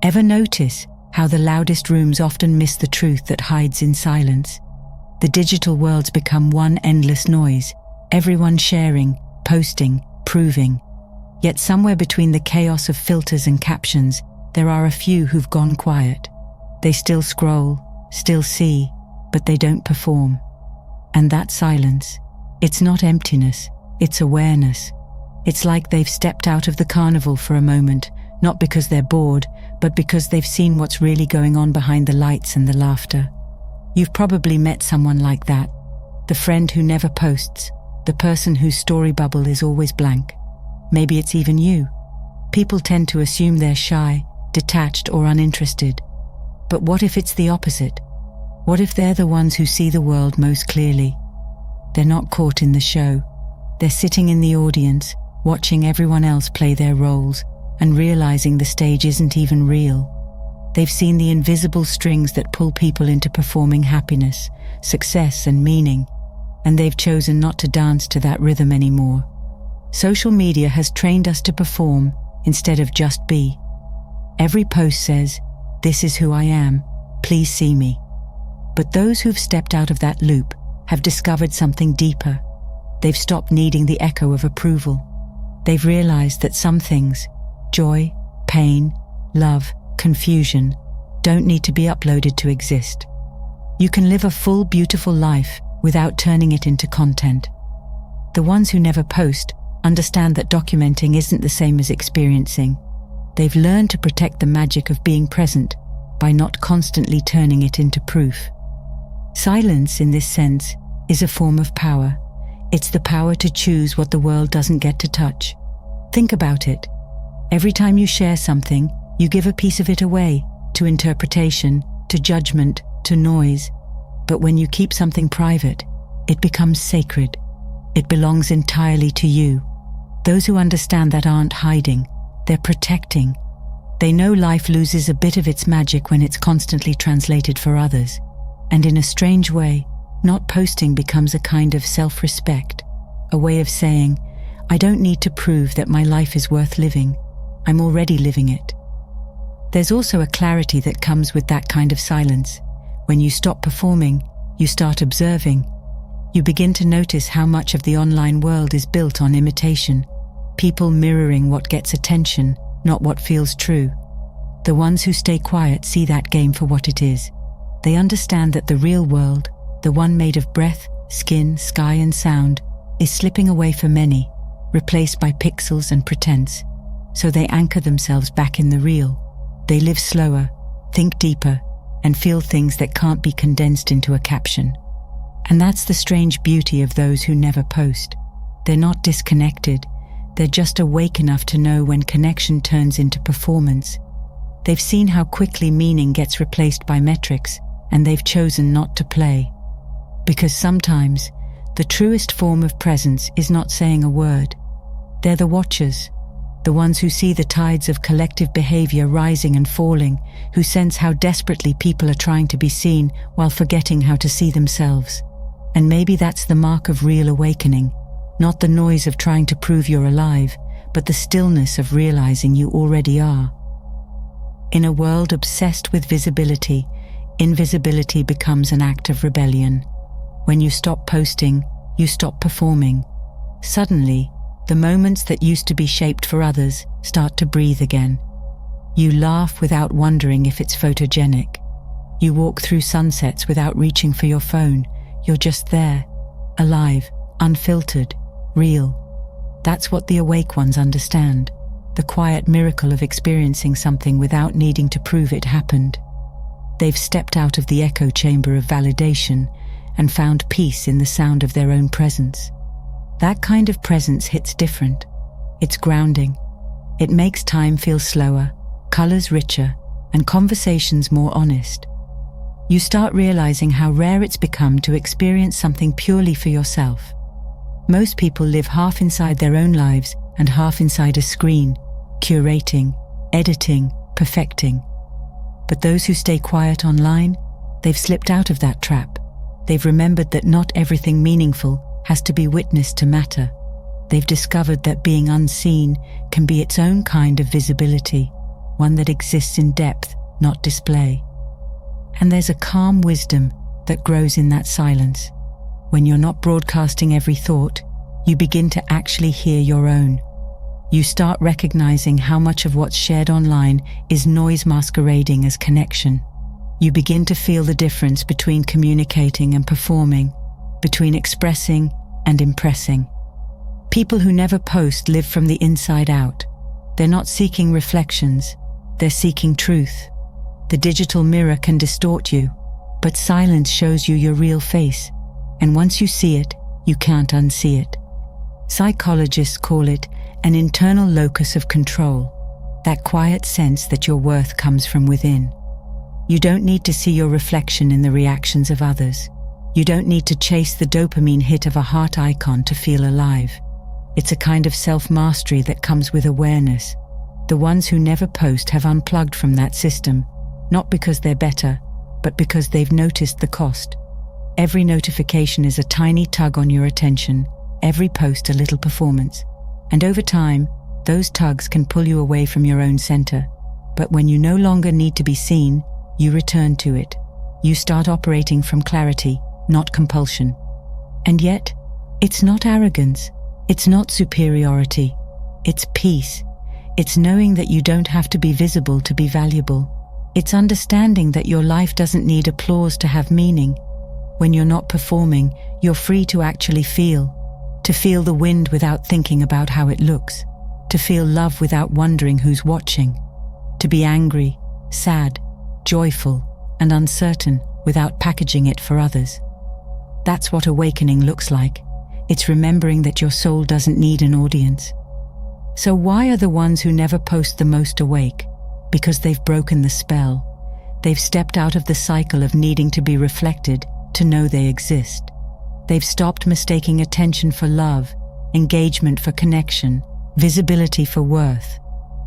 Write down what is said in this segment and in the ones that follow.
Ever notice how the loudest rooms often miss the truth that hides in silence? The digital worlds become one endless noise, everyone sharing, posting, proving. Yet somewhere between the chaos of filters and captions, there are a few who've gone quiet. They still scroll, still see, but they don't perform. And that silence, it's not emptiness, it's awareness. It's like they've stepped out of the carnival for a moment, not because they're bored, but because they've seen what's really going on behind the lights and the laughter. You've probably met someone like that, the friend who never posts, the person whose story bubble is always blank. Maybe it's even you. People tend to assume they're shy, detached, or uninterested. But what if it's the opposite? What if they're the ones who see the world most clearly? They're not caught in the show. They're sitting in the audience, watching everyone else play their roles, and realizing the stage isn't even real. They've seen the invisible strings that pull people into performing happiness, success, and meaning, and they've chosen not to dance to that rhythm anymore. Social media has trained us to perform instead of just be. Every post says, "This is who I am, please see me." But those who've stepped out of that loop have discovered something deeper. They've stopped needing the echo of approval. They've realized that some things, joy, pain, love, confusion, don't need to be uploaded to exist. You can live a full, beautiful life without turning it into content. The ones who never post understand that documenting isn't the same as experiencing. They've learned to protect the magic of being present by not constantly turning it into proof. Silence, in this sense, is a form of power. It's the power to choose what the world doesn't get to touch. Think about it. Every time you share something, you give a piece of it away, to interpretation, to judgment, to noise. But when you keep something private, it becomes sacred. It belongs entirely to you. Those who understand that aren't hiding, they're protecting. They know life loses a bit of its magic when it's constantly translated for others. And in a strange way, not posting becomes a kind of self-respect, a way of saying, I don't need to prove that my life is worth living. I'm already living it. There's also a clarity that comes with that kind of silence. When you stop performing, you start observing. You begin to notice how much of the online world is built on imitation, people mirroring what gets attention, not what feels true. The ones who stay quiet see that game for what it is. They understand that the real world, the one made of breath, skin, sky, and sound, is slipping away for many, replaced by pixels and pretense. So they anchor themselves back in the real. They live slower, think deeper, and feel things that can't be condensed into a caption. And that's the strange beauty of those who never post. They're not disconnected. They're just awake enough to know when connection turns into performance. They've seen how quickly meaning gets replaced by metrics, and they've chosen not to play. Because sometimes, the truest form of presence is not saying a word. They're the watchers, the ones who see the tides of collective behavior rising and falling, who sense how desperately people are trying to be seen while forgetting how to see themselves. And maybe that's the mark of real awakening, not the noise of trying to prove you're alive, but the stillness of realizing you already are. In a world obsessed with visibility, invisibility becomes an act of rebellion. When you stop posting, you stop performing. Suddenly, the moments that used to be shaped for others start to breathe again. You laugh without wondering if it's photogenic. You walk through sunsets without reaching for your phone. You're just there, alive, unfiltered, real. That's what the awake ones understand, the quiet miracle of experiencing something without needing to prove it happened. They've stepped out of the echo chamber of validation and found peace in the sound of their own presence. That kind of presence hits different. It's grounding. It makes time feel slower, colors richer, and conversations more honest. You start realizing how rare it's become to experience something purely for yourself. Most people live half inside their own lives and half inside a screen, curating, editing, perfecting. But those who stay quiet online, they've slipped out of that trap. They've remembered that not everything meaningful has to be witnessed to matter. They've discovered that being unseen can be its own kind of visibility, one that exists in depth, not display. And there's a calm wisdom that grows in that silence. When you're not broadcasting every thought, you begin to actually hear your own. You start recognizing how much of what's shared online is noise masquerading as connection. You begin to feel the difference between communicating and performing, between expressing and impressing. People who never post live from the inside out. They're not seeking reflections, they're seeking truth. The digital mirror can distort you, but silence shows you your real face, and once you see it, you can't unsee it. Psychologists call it an internal locus of control, that quiet sense that your worth comes from within. You don't need to see your reflection in the reactions of others. You don't need to chase the dopamine hit of a heart icon to feel alive. It's a kind of self-mastery that comes with awareness. The ones who never post have unplugged from that system, not because they're better, but because they've noticed the cost. Every notification is a tiny tug on your attention, every post a little performance. And over time, those tugs can pull you away from your own center. But when you no longer need to be seen, you return to it. You start operating from clarity, not compulsion. And yet, it's not arrogance. It's not superiority. It's peace. It's knowing that you don't have to be visible to be valuable. It's understanding that your life doesn't need applause to have meaning. When you're not performing, you're free to actually feel. To feel the wind without thinking about how it looks. To feel love without wondering who's watching. To be angry, sad, joyful, and uncertain without packaging it for others. That's what awakening looks like. It's remembering that your soul doesn't need an audience. So why are the ones who never post the most awake? Because they've broken the spell. They've stepped out of the cycle of needing to be reflected to know they exist. They've stopped mistaking attention for love, engagement for connection, visibility for worth.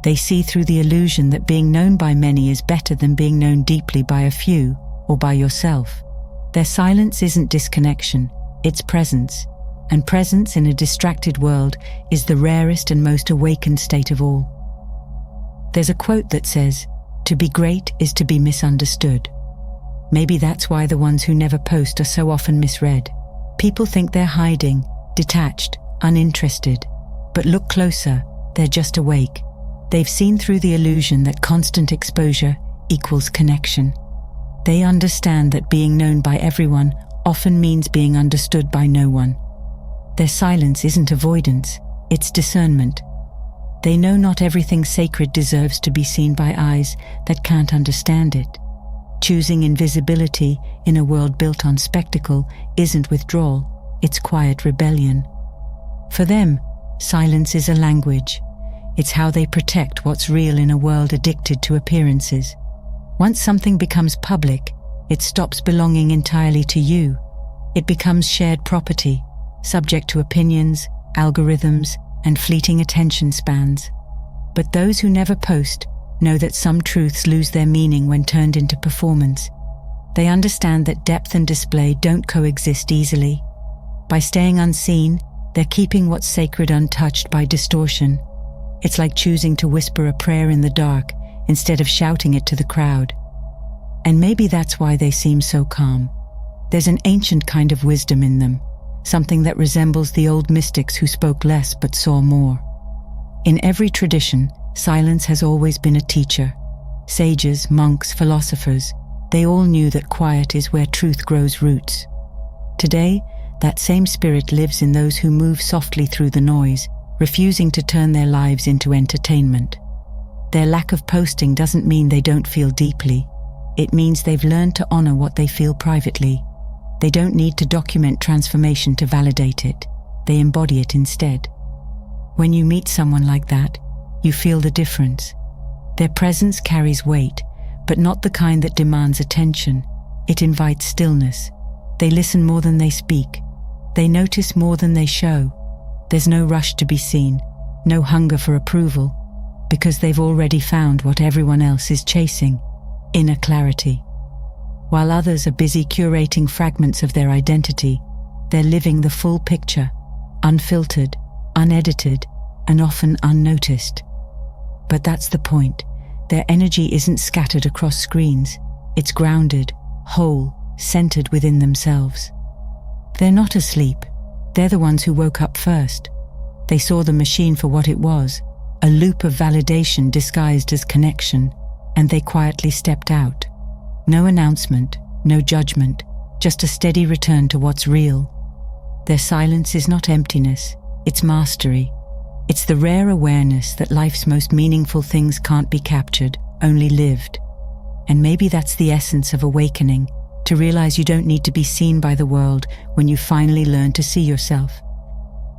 They see through the illusion that being known by many is better than being known deeply by a few or by yourself. Their silence isn't disconnection, it's presence. And presence in a distracted world is the rarest and most awakened state of all. There's a quote that says, "To be great is to be misunderstood." Maybe that's why the ones who never post are so often misread. People think they're hiding, detached, uninterested. But look closer, they're just awake. They've seen through the illusion that constant exposure equals connection. They understand that being known by everyone often means being understood by no one. Their silence isn't avoidance, it's discernment. They know not everything sacred deserves to be seen by eyes that can't understand it. Choosing invisibility in a world built on spectacle isn't withdrawal, it's quiet rebellion. For them, silence is a language. It's how they protect what's real in a world addicted to appearances. Once something becomes public, it stops belonging entirely to you. It becomes shared property, subject to opinions, algorithms, and fleeting attention spans. But those who never post know that some truths lose their meaning when turned into performance. They understand that depth and display don't coexist easily. By staying unseen, they're keeping what's sacred untouched by distortion. It's like choosing to whisper a prayer in the dark instead of shouting it to the crowd. And maybe that's why they seem so calm. There's an ancient kind of wisdom in them, something that resembles the old mystics who spoke less but saw more. In every tradition, silence has always been a teacher. Sages, monks, philosophers, they all knew that quiet is where truth grows roots. Today, that same spirit lives in those who move softly through the noise, refusing to turn their lives into entertainment. Their lack of posting doesn't mean they don't feel deeply. It means they've learned to honor what they feel privately. They don't need to document transformation to validate it. They embody it instead. When you meet someone like that, you feel the difference. Their presence carries weight, but not the kind that demands attention. It invites stillness. They listen more than they speak. They notice more than they show. There's no rush to be seen, no hunger for approval, because they've already found what everyone else is chasing, inner clarity. While others are busy curating fragments of their identity, they're living the full picture, unfiltered, unedited, and often unnoticed. But that's the point. Their energy isn't scattered across screens. It's grounded, whole, centered within themselves. They're not asleep. They're the ones who woke up first. They saw the machine for what it was, a loop of validation disguised as connection, and they quietly stepped out. No announcement, no judgment, just a steady return to what's real. Their silence is not emptiness, it's mastery. It's the rare awareness that life's most meaningful things can't be captured, only lived. And maybe that's the essence of awakening, to realize you don't need to be seen by the world when you finally learn to see yourself.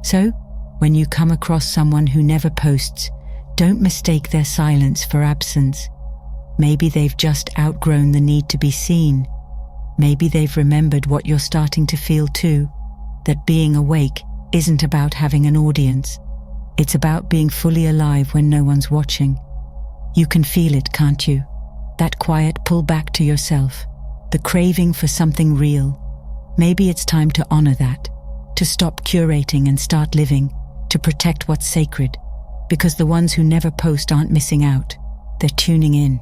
So, when you come across someone who never posts, don't mistake their silence for absence. Maybe they've just outgrown the need to be seen. Maybe they've remembered what you're starting to feel too, that being awake isn't about having an audience. It's about being fully alive when no one's watching. You can feel it, can't you? That quiet pull back to yourself, the craving for something real. Maybe it's time to honor that, to stop curating and start living, to protect what's sacred, because the ones who never post aren't missing out. They're tuning in.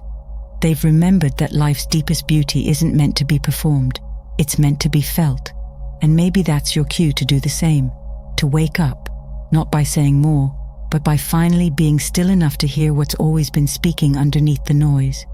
They've remembered that life's deepest beauty isn't meant to be performed, it's meant to be felt. And maybe that's your cue to do the same, to wake up, not by saying more, but by finally being still enough to hear what's always been speaking underneath the noise.